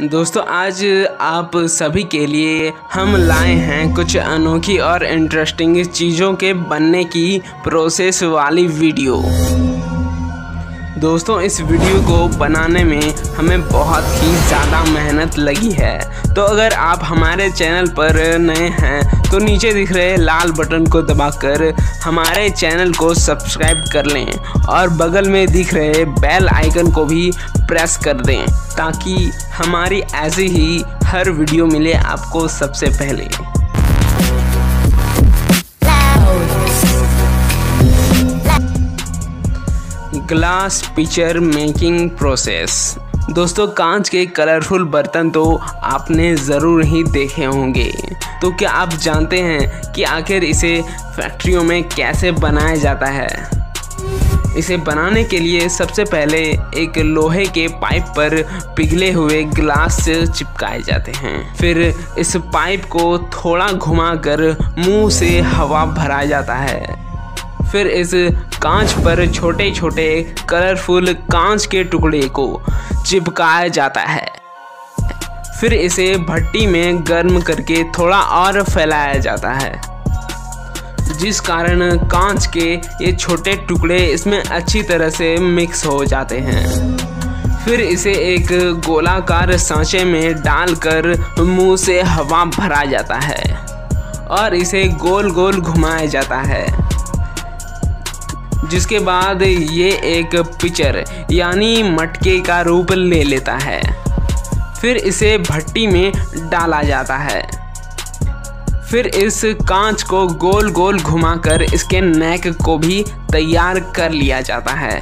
दोस्तों आज आप सभी के लिए हम लाए हैं कुछ अनोखी और इंटरेस्टिंग चीज़ों के बनने की प्रोसेस वाली वीडियो। दोस्तों इस वीडियो को बनाने में हमें बहुत ही ज़्यादा मेहनत लगी है, तो अगर आप हमारे चैनल पर नए हैं तो नीचे दिख रहे लाल बटन को दबाकर हमारे चैनल को सब्सक्राइब कर लें और बगल में दिख रहे बेल आइकन को भी प्रेस कर दें ताकि हमारी ऐसी ही हर वीडियो मिले आपको सबसे पहले। Glass picture making process. दोस्तों कांच के कलरफुल बर्तन तो आपने ज़रूर ही देखे होंगे, तो क्या आप जानते हैं कि आखिर इसे फैक्ट्रियों में कैसे बनाया जाता है? इसे बनाने के लिए सबसे पहले एक लोहे के पाइप पर पिघले हुए ग्लास चिपकाए जाते हैं। फिर इस पाइप को थोड़ा घुमाकर मुंह से हवा भरा जाता है। फिर इस कांच पर छोटे छोटे कलरफुल कांच के टुकड़े को चिपकाया जाता है। फिर इसे भट्टी में गर्म करके थोड़ा और फैलाया जाता है, जिस कारण कांच के ये छोटे टुकड़े इसमें अच्छी तरह से मिक्स हो जाते हैं। फिर इसे एक गोलाकार सांचे में डालकर मुंह से हवा भरा जाता है और इसे गोल गोल घुमाया जाता है, जिसके बाद ये एक पिक्चर यानी मटके का रूप ले लेता है। फिर इसे भट्टी में डाला जाता है। फिर इस कांच को गोल गोल घुमाकर इसके नेक को भी तैयार कर लिया जाता है।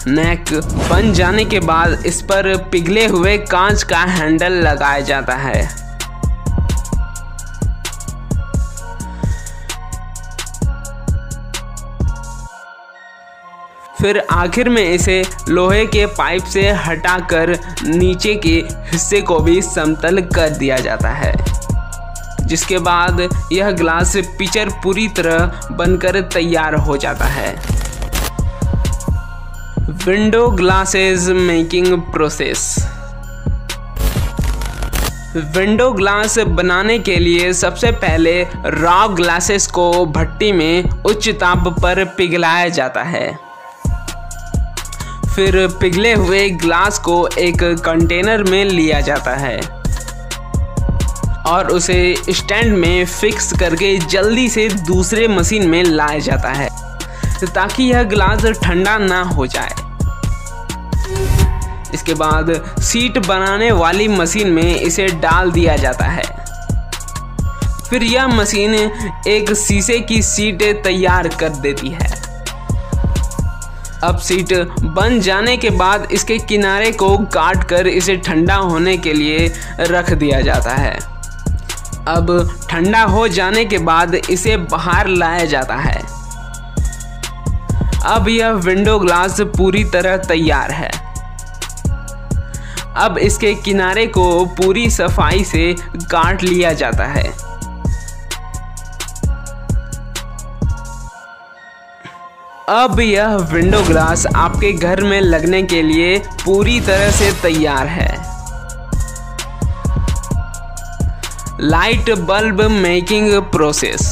नेक बन जाने के बाद इस पर पिघले हुए कांच का हैंडल लगाया जाता है। फिर आखिर में इसे लोहे के पाइप से हटाकर नीचे के हिस्से को भी समतल कर दिया जाता है, जिसके बाद यह ग्लास पिक्चर पूरी तरह बनकर तैयार हो जाता है। Window glasses making process. Window glass बनाने के लिए सबसे पहले रॉ ग्लासेस को भट्टी में उच्च ताप पर पिघलाया जाता है। फिर पिघले हुए ग्लास को एक कंटेनर में लिया जाता है और उसे स्टैंड में फिक्स करके जल्दी से दूसरे मशीन में लाया जाता है ताकि यह ग्लास ठंडा ना हो जाए। इसके बाद सीट बनाने वाली मशीन में इसे डाल दिया जाता है। फिर यह मशीन एक शीशे की सीट तैयार कर देती है। अब सीट बन जाने के बाद इसके किनारे को काट कर इसे ठंडा होने के लिए रख दिया जाता है। अब ठंडा हो जाने के बाद इसे बाहर लाया जाता है। अब यह विंडो ग्लास पूरी तरह तैयार है। अब इसके किनारे को पूरी सफाई से काट लिया जाता है। अब यह विंडो ग्लास आपके घर में लगने के लिए पूरी तरह से तैयार है। Light bulb making process.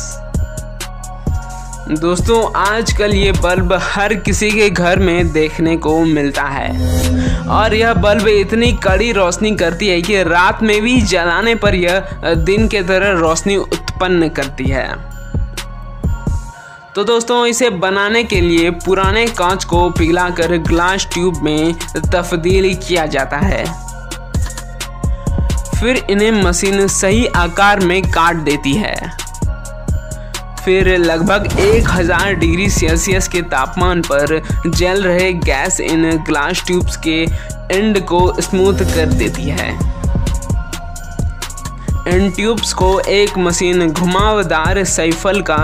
दोस्तों आजकल ये बल्ब हर किसी के घर में देखने को मिलता है और यह बल्ब इतनी कड़ी रोशनी करती है कि रात में भी जलाने पर यह दिन के तरह रोशनी उत्पन्न करती है। तो दोस्तों इसे बनाने के लिए पुराने कांच को पिघलाकर ग्लास ट्यूब में तब्दील किया जाता है। फिर इन्हें मशीन सही आकार में काट देती है। फिर लगभग 1000 डिग्री सेल्सियस के तापमान पर जल रहे गैस इन ग्लास ट्यूब्स के एंड को स्मूथ कर देती है। इन ट्यूब्स को एक मशीन घुमावदार साइफल का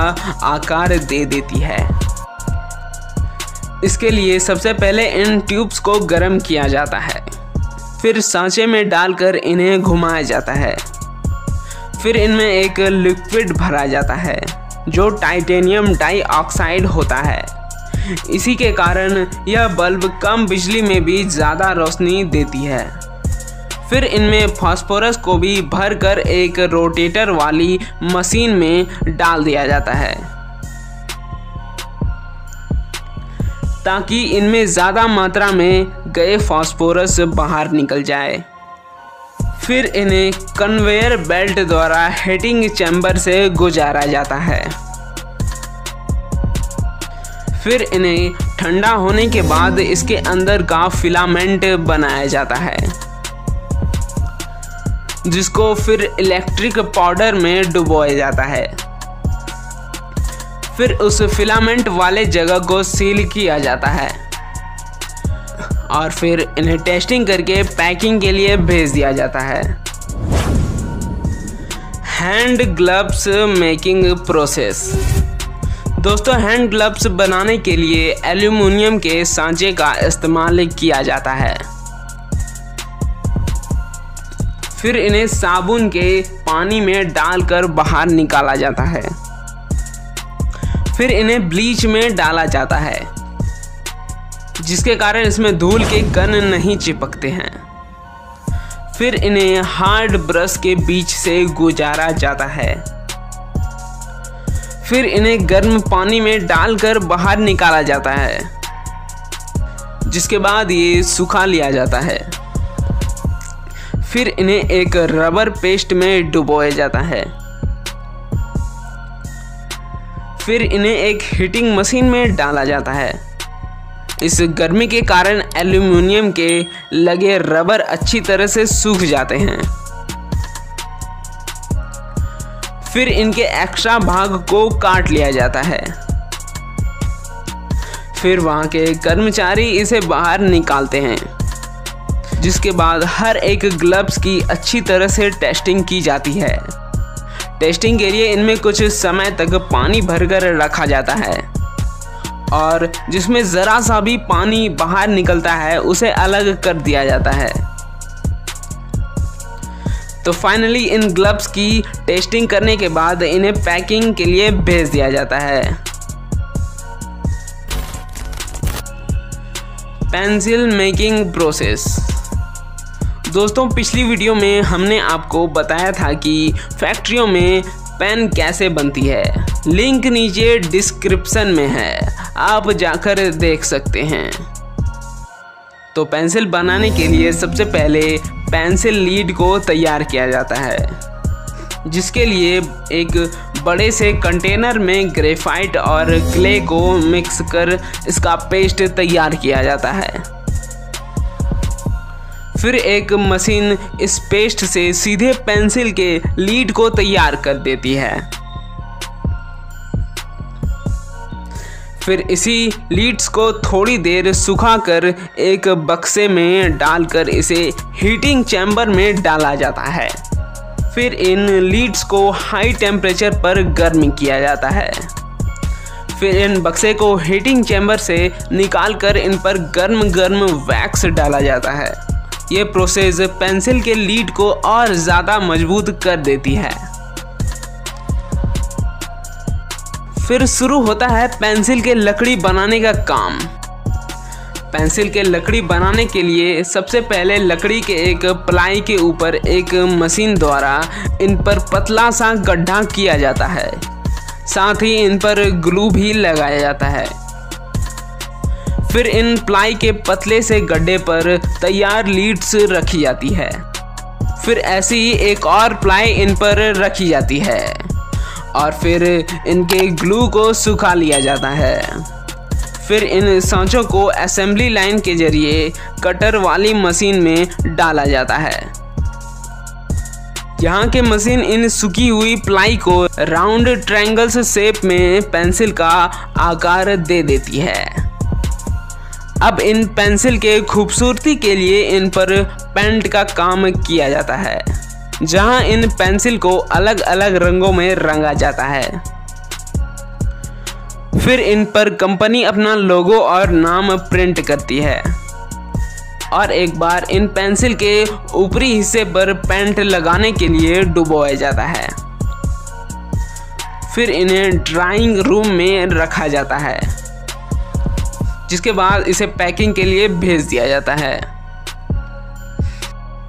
आकार दे देती है। इसके लिए सबसे पहले इन ट्यूब्स को गर्म किया जाता है। फिर सांचे में डालकर इन्हें घुमाया जाता है। फिर इनमें एक लिक्विड भरा जाता है जो टाइटेनियम डाइऑक्साइड होता है। इसी के कारण यह बल्ब कम बिजली में भी ज़्यादा रोशनी देती है। फिर इनमें फास्फोरस को भी भरकर एक रोटेटर वाली मशीन में डाल दिया जाता है ताकि इनमें ज़्यादा मात्रा में गए फास्फोरस बाहर निकल जाए। फिर इन्हें कन्वेयर बेल्ट द्वारा हीटिंग चैम्बर से गुजारा जाता है। फिर इन्हें ठंडा होने के बाद इसके अंदर का फिलामेंट बनाया जाता है, जिसको फिर इलेक्ट्रिक पाउडर में डुबोया जाता है। फिर उस फिलामेंट वाले जगह को सील किया जाता है और फिर इन्हें टेस्टिंग करके पैकिंग के लिए भेज दिया जाता है। Hand gloves making process. दोस्तों, हैंड ग्लव्स बनाने के लिए एल्यूमिनियम के सांचे का इस्तेमाल किया जाता है। फिर इन्हें साबुन के पानी में डालकर बाहर निकाला जाता है। फिर इन्हें ब्लीच में डाला जाता है, जिसके कारण इसमें धूल के कण नहीं चिपकते हैं। फिर इन्हें हार्ड ब्रश के बीच से गुजारा जाता है। फिर इन्हें गर्म पानी में डालकर बाहर निकाला जाता है, जिसके बाद ये सुखा लिया जाता है। फिर इन्हें एक रबर पेस्ट में डुबोया जाता है। फिर इन्हें एक हीटिंग मशीन में डाला जाता है। इस गर्मी के कारण एल्यूमिनियम के लगे रबर अच्छी तरह से सूख जाते हैं। फिर इनके एक्स्ट्रा भाग को काट लिया जाता है। फिर वहाँ के कर्मचारी इसे बाहर निकालते हैं, जिसके बाद हर एक ग्लव्स की अच्छी तरह से टेस्टिंग की जाती है। टेस्टिंग के लिए इनमें कुछ समय तक पानी भरकर रखा जाता है और जिसमें ज़रा सा भी पानी बाहर निकलता है उसे अलग कर दिया जाता है। तो फाइनली इन ग्लव्स की टेस्टिंग करने के बाद इन्हें पैकिंग के लिए भेज दिया जाता है। Pencil making process. दोस्तों, पिछली वीडियो में हमने आपको बताया था कि फैक्ट्रियों में पेन कैसे बनती है। लिंक नीचे डिस्क्रिप्शन में है, आप जाकर देख सकते हैं। तो पेंसिल बनाने के लिए सबसे पहले पेंसिल लीड को तैयार किया जाता है, जिसके लिए एक बड़े से कंटेनर में ग्रेफाइट और क्ले को मिक्स कर इसका पेस्ट तैयार किया जाता है। फिर एक मशीन इस पेस्ट से सीधे पेंसिल के लीड को तैयार कर देती है। फिर इसी लीड्स को थोड़ी देर सुखाकर एक बक्से में डालकर इसे हीटिंग चैम्बर में डाला जाता है। फिर इन लीड्स को हाई टेम्परेचर पर गर्म किया जाता है। फिर इन बक्से को हीटिंग चैम्बर से निकालकर इन पर गर्म वैक्स डाला जाता है। ये प्रोसेस पेंसिल के लीड को और ज़्यादा मजबूत कर देती है। फिर शुरू होता है पेंसिल के लकड़ी बनाने का काम। पेंसिल के लकड़ी बनाने के लिए सबसे पहले लकड़ी के एक प्लाई के ऊपर एक मशीन द्वारा इन पर पतला सा गड्ढा किया जाता है। साथ ही इन पर ग्लू भी लगाया जाता है। फिर इन प्लाई के पतले से गड्ढे पर तैयार लीड्स रखी जाती है। फिर ऐसी ही एक और प्लाई इन पर रखी जाती है और फिर इनके ग्लू को सुखा लिया जाता है। फिर इन सांचों को असेंबली लाइन के जरिए कटर वाली मशीन में डाला जाता है। यहाँ के मशीन इन सूखी हुई प्लाई को राउंड ट्रायंगल्स शेप में पेंसिल का आकार दे देती है। अब इन पेंसिल के खूबसूरती के लिए इन पर पेंट का काम किया जाता है, जहां इन पेंसिल को अलग अलग रंगों में रंगा जाता है। फिर इन पर कंपनी अपना लोगो और नाम प्रिंट करती है और एक बार इन पेंसिल के ऊपरी हिस्से पर पेंट लगाने के लिए डुबोया जाता है। फिर इन्हें ड्राइंग रूम में रखा जाता है। जिसके बाद इसे पैकिंग के लिए भेज दिया जाता है।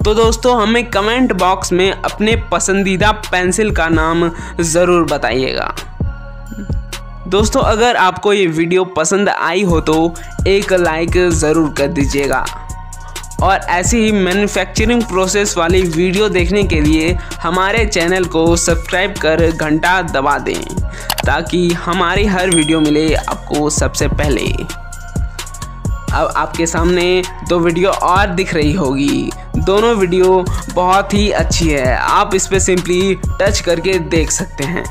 तो दोस्तों हमें कमेंट बॉक्स में अपने पसंदीदा पेंसिल का नाम ज़रूर बताइएगा। दोस्तों अगर आपको ये वीडियो पसंद आई हो तो एक लाइक ज़रूर कर दीजिएगा और ऐसी ही मैन्युफैक्चरिंग प्रोसेस वाली वीडियो देखने के लिए हमारे चैनल को सब्सक्राइब कर घंटा दबा दें ताकि हमारी हर वीडियो मिले आपको सबसे पहले। अब आपके सामने 2 वीडियो और दिख रही होगी। दोनों वीडियो बहुत ही अच्छी है, आप इस पर सिंपली टच करके देख सकते हैं।